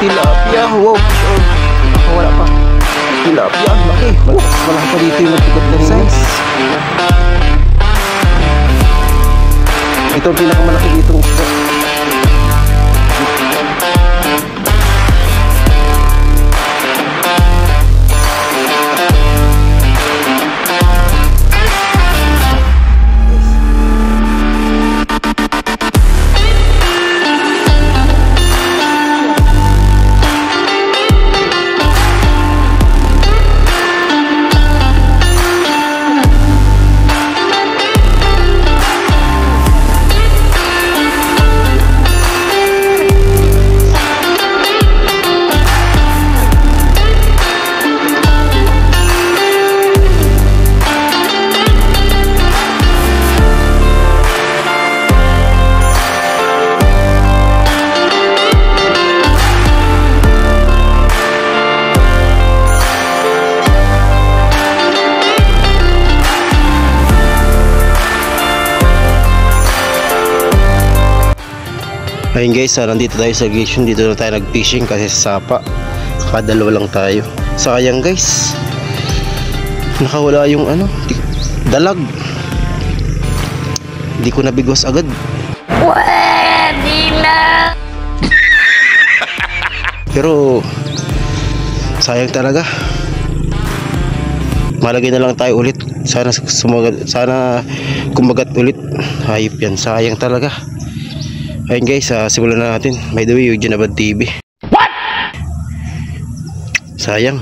tilapia. Wow, wala pa. Tilapia, laki. Wala pa dito yung nagtigat na size. Ito ang pinakamalaki dito. Ayun guys, nandito tayo sa location. Dito na tayo nag-fishing kasi sa sapa. Kadalawa lang tayo. Sayang guys, nakawala yung dalag. Hindi ko nabigwas agad. Pwede na. Pero sayang talaga. Malagay na lang tayo ulit. Sana kumagat ulit. Hayop yan, sayang talaga. Ayun guys, simulan na natin. By the way, Eugene Abad TV. What? Sayang.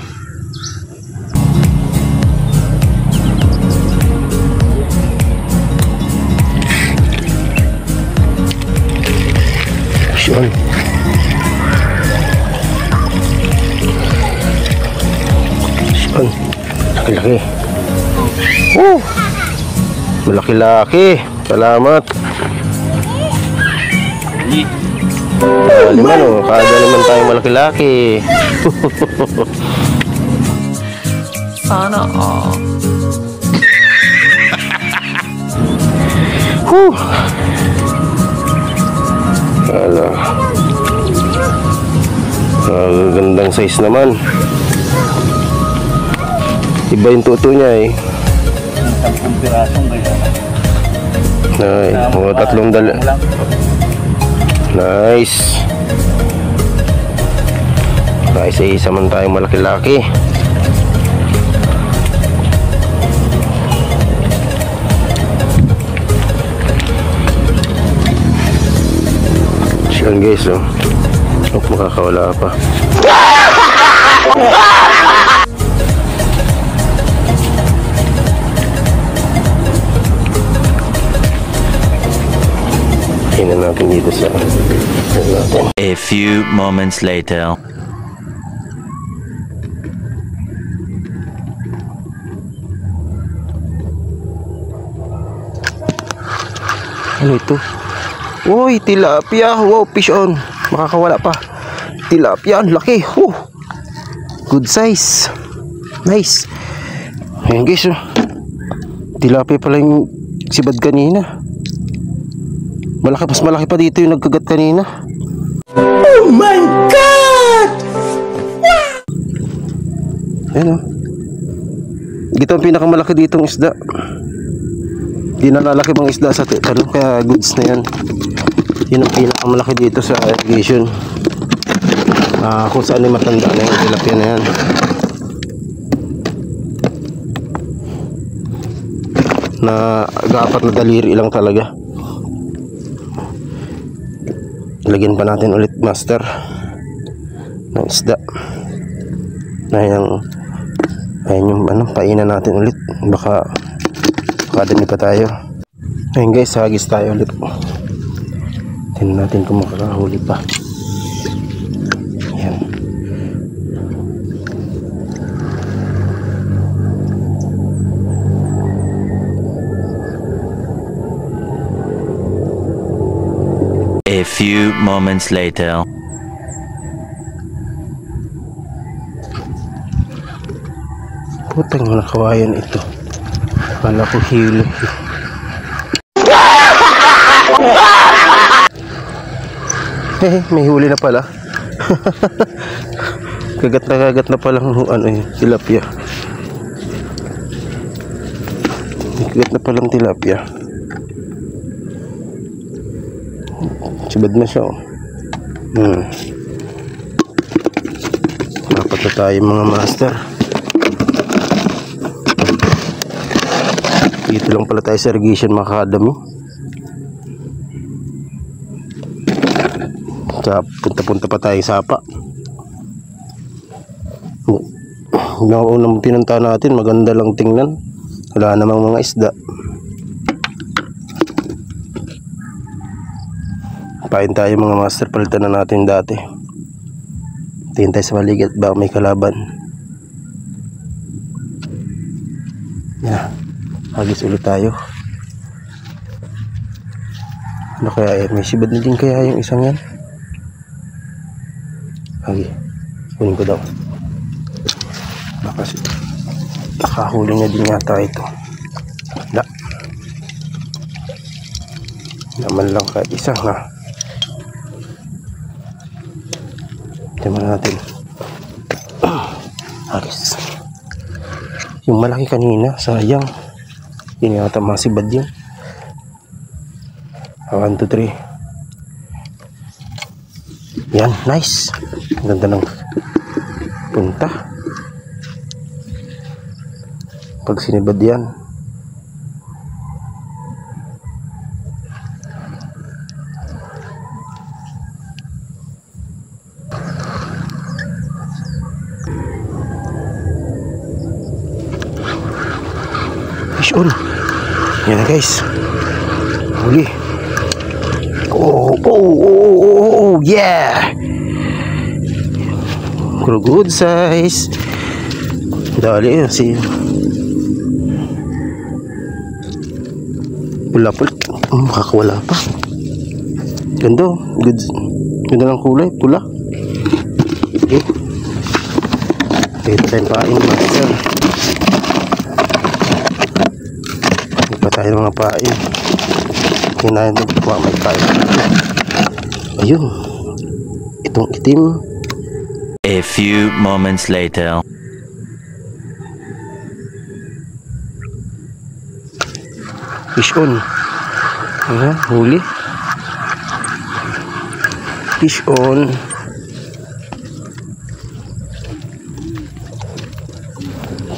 Syon. Syon. Laki-laki. Malaki-laki. Salamat. Liman kada naman tayo malaki-laki. Sana gandang size naman. Iba yung tuto niya eh. Ay, mga tatlong dala. Nice. Isa-isa man tayo malaki-laki. Siyan guys, makakawala pa. Tingnan natin dito sa A few moments later. Ano ito? Uy, tilapia. Wow, fish on. Makakawala pa. Tilapia, ang laki. Good size. Nice. Ayan guys, tilapia pala yung sibad kanina. Mas malaki pa dito yung nagkagat kanina. Oh my God! Ayan Ito ang pinakamalaki ditong isda. Di na lalaki mga isda sa kaya goods na yan. Yun ang pinakamalaki dito sa irrigation. Kung saan ay matanda na yung tilapia na yan. Na gapat na daliri lang talaga. Lagyan pa natin ulit master ng isda. Ayan yung painan natin ulit. Baka kadami pa tayo. Ayun guys, hagis tayo ulit. Tingnan natin kung makakahuli pa. Ayan. A few moments later. Putang mga kawayan ito. Kala ko hilo. May huli na pala. Kagat na palang ano yun, tilapia. Kagat na palang tilapia. Sibad na siya, oh. Dapat na tayo mga master. Dito lang pala tayo sa Irrigation Academy. Punta-punta pa tayo sa Sapa. Unang pinunta natin, maganda lang tingnan. Wala namang mga isda. Pain tayo mga master, palitan na natin dati. Tingin tayo sa paligid, baka may kalaban. Yan, hagis ulit tayo. Ano kaya may sibad na din kaya yung isang yan? Hagi, kunin ko daw. Baka nakahuli na din yata ito. Wala. Naman lang kahit isa ha. Tingnan natin. Aris. Yung malaki kanina, sayang. Yun yata mga sibad yun. 1, 2, 3. Yan, nice. Ganda ng punta. Pag sinibad yan. Fish on. Yan na guys. Huli. Oh, yeah. Good size. Dali yun si pula-pula. Makakawala pa. Ganda. Good. Ganda ng kulay. Pula. Okay. Pwede tayong pain. Hindi pa tayo mga pain. Kinain ito. May pain. Ayun. Itong itim. A few moments later. Fish on. Ayan, huli. Fish on.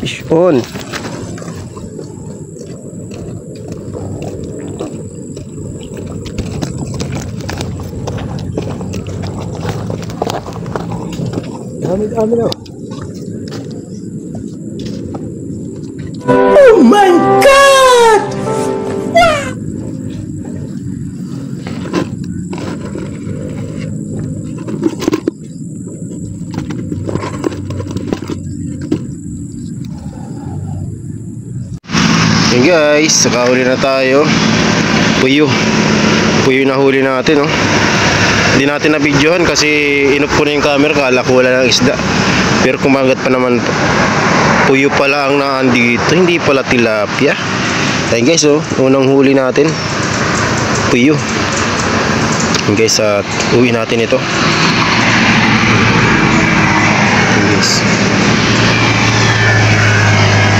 Fish on. Dami na. Oh my God! Hey guys, nakahuli na tayo. Puyo na huli natin, oh. Hindi natin na-videohan kasi inup ko na yung camera, kala ko wala ng isda. Pero kumagat pa naman. Puyo pala ang naandito, hindi pala tilapia. Ayun guys, oh, unang huli natin. Puyo. Ayun guys, uwi natin ito. Ayun guys.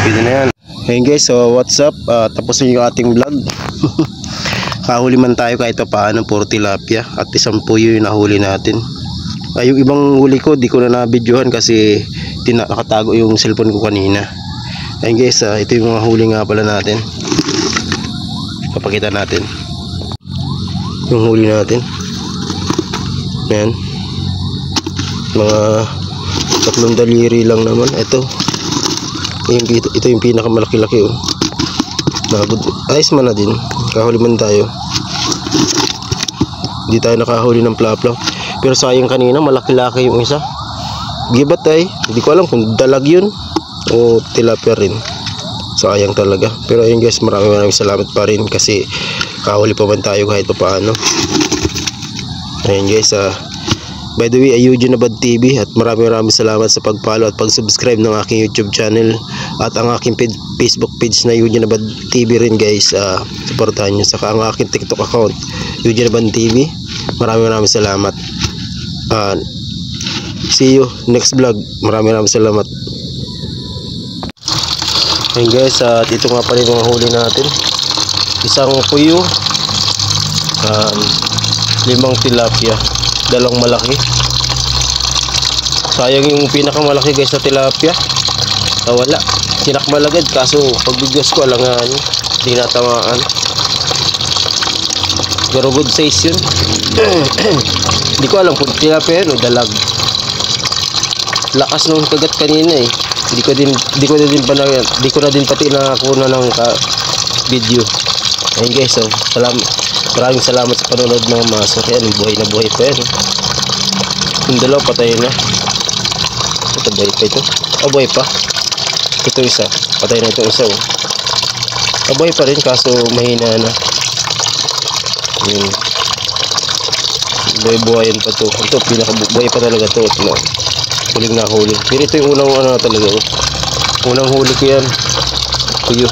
Pwede na yan. Ayun guys, so what's up? Tapos na yung ating vlog. Kahuli man tayo kahit paano, puro tilapia at isang puyo yung nahuli natin. Yung ibang huli ko di ko na na-videohan kasi nakatago yung cellphone ko kanina. Ayun guys, ito yung mga huli nga pala natin. Papakita natin yung huli natin. Ayan, mga 3 daliri lang naman. Ito yung pinakamalaki-laki, oh. Ayos man na din. Kahuli man tayo. Hindi tayo nakahuli ng plapla. Pero sayang kanina, malaki-laki yung isa. Gibat ay, hindi ko alam kung dalag yun o tilapia rin. Sayang talaga. Pero ayun guys, maraming salamat pa rin kasi kahuli pa man tayo kahit pa paano. Ayun guys, by the way, Eugene Abad TV, at maraming salamat sa pag-follow at pag-subscribe ng aking YouTube channel at ang aking Facebook page na Eugene Abad TV rin guys. Supportahan nyo. Saka ang aking TikTok account, Eugene Abad TV. Maraming salamat. See you next vlog. Maraming salamat. Ayun guys, at ito nga pala yung mga huli natin. Isang puyo, 5 tilapia, 2 malaki. Sayang yung pinakamalaki guys na tilapia, nawala. Sinakmalagad kaso pagbigos ko alangan, hindi natamaan. Pero good size yun. Hindi ko alam kung tilapia yun o dalag. Lakas nung kagat kanina eh. Hindi ko na din pati nakakuna ng video. Ayun guys, so maraming salamat sa panonood mga maso. Kaya buhay na buhay pa yan. Yung dalawa patay na. Ito buhay pa ito. Buhay pa. Ito isa. Patay na itong isa. Buhay pa rin kaso mahina na. Buhay-buhayan pa to. Ito pinakabuhay pa talaga to. Huling na huli. Pero ito yung unang talaga. Unang huli ko yan. Kuyo.